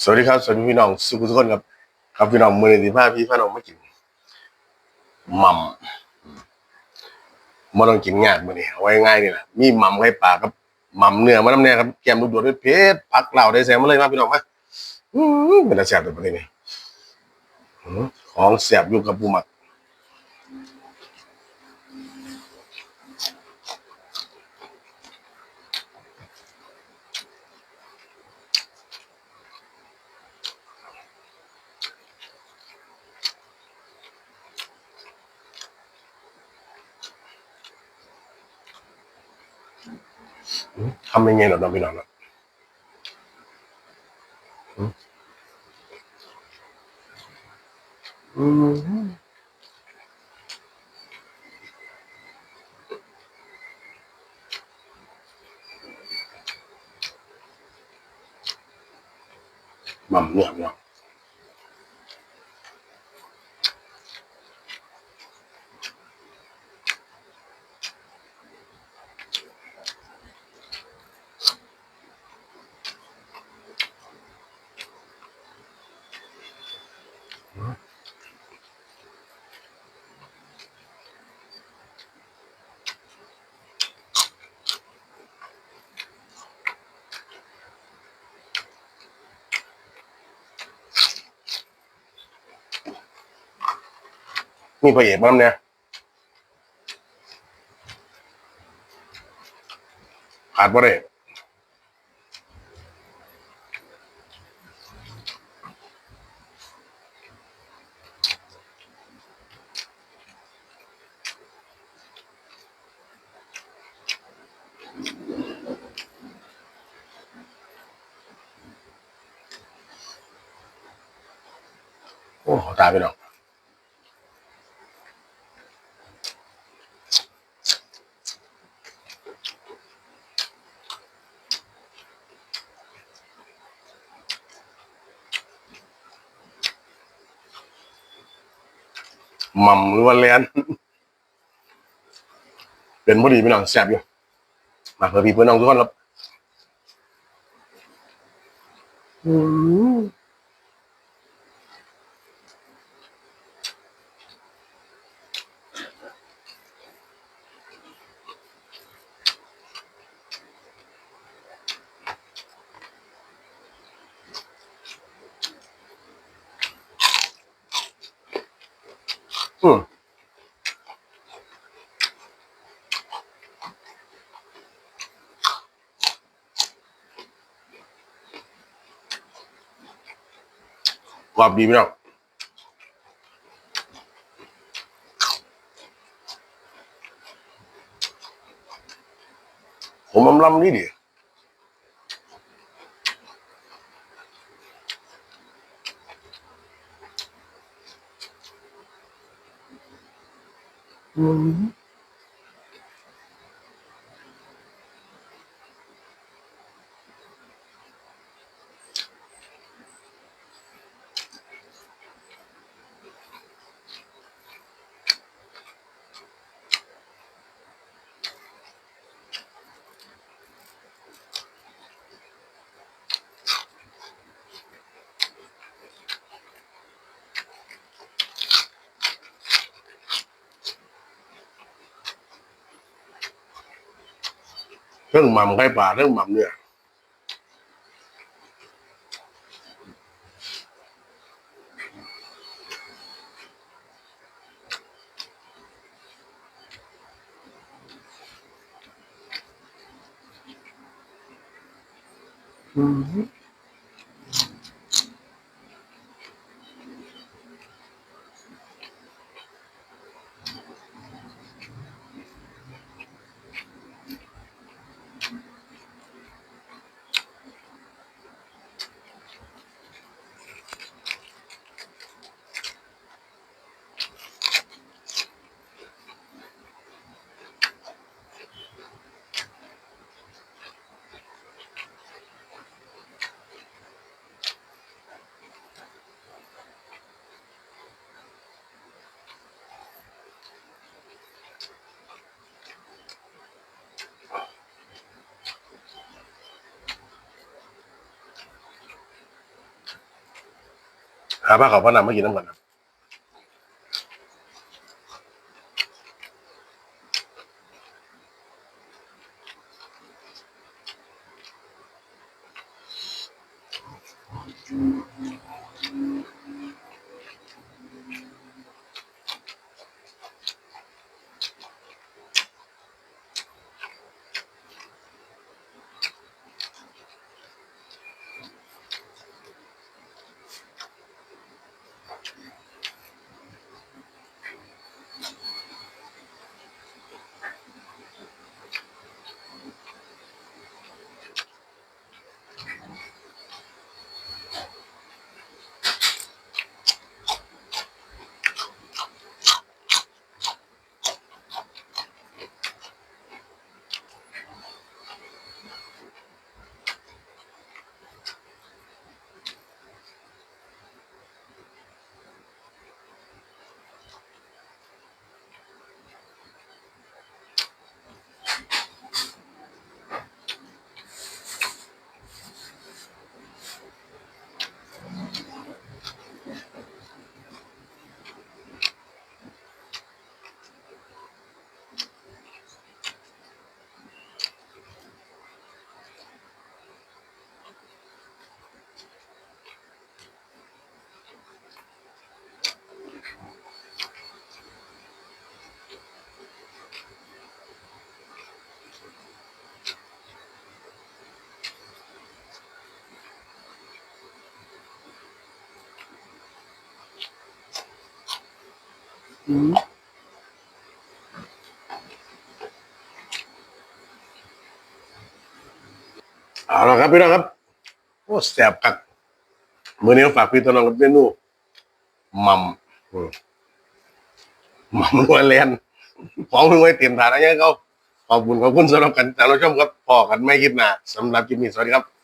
สวัสดีครับสวัสดีพี่น้องสุขทุกคนครับพี่น้องมือนี้พาพี่น้องมากินหม่ำมาต้องกินงานมื้อนี้เอาไว้ง่ายนี่แหละมีหม่ำไข่ปลากับหม่ำเนื้อมาน้ำเนี่ยครับแกมลูกโดดด้วยเผ็ดผักเหล่าได้แซ่บมาเลยมาพี่น้องมาเป็นตาแซ่บตัวนี้ของแซ่บอยู่กับผู้หมักทำยังไงหรอน้องพี่น้องเนาะอืมหม่ำเนื้อพี่น้องมีพระเอกมาน้ำเนี่ยขาดบ่ได้โอ้ตายพี่น้องหม่ำหรือว่าแลนเป็นบ่ดีพี่น้องแซ่บอยู่มาเพื่อพี่เพื่อนน้องทุกคนครับอืมอืมกรอบดีพี่น้องผมอำลำนี่ดิอืมเรื่องหม่ำไข่ปลาเรื่องหม่ำเนี่ยอืม หาผ้าขาวผ้าหนามากินน้ำกันครับเอาละครับพี่น้องครับโอ้แซ่บคักมื้อนี้ฝากพี่ตัวน้องกับเมนูหม่ำหม่ำรัวแลนของเพิ่งไว้เตรียมทานอะไรเงี้ยเขาขอบคุณสำหรับการติดตามรับชมครับพอกันไม่คิดหน้าสำหรับคลิปนี้สวัสดีครับ